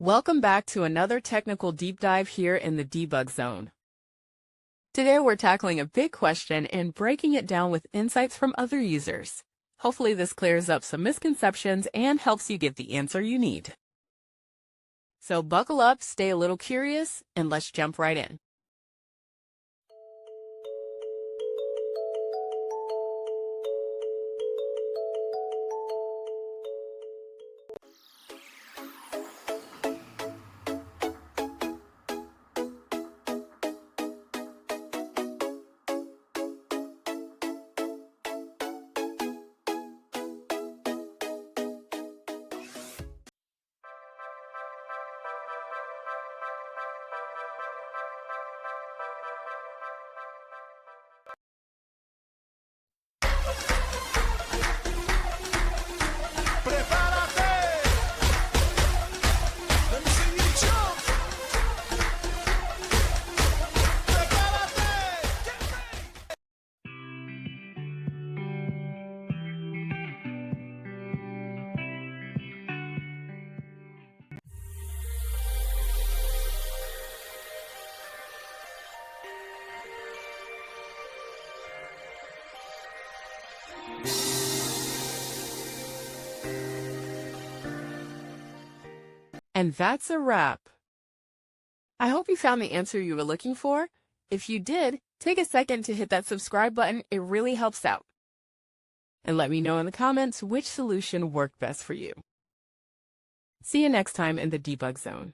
Welcome back to another technical deep dive here in the debug zone. Today we're tackling a big question and breaking it down with insights from other users. Hopefully this clears up some misconceptions and helps you get the answer you need. So buckle up, stay a little curious, and let's jump right in. And that's a wrap. I hope you found the answer you were looking for. If you did, take a second to hit that subscribe button. It really helps out. And let me know in the comments which solution worked best for you. See you next time in the debug zone.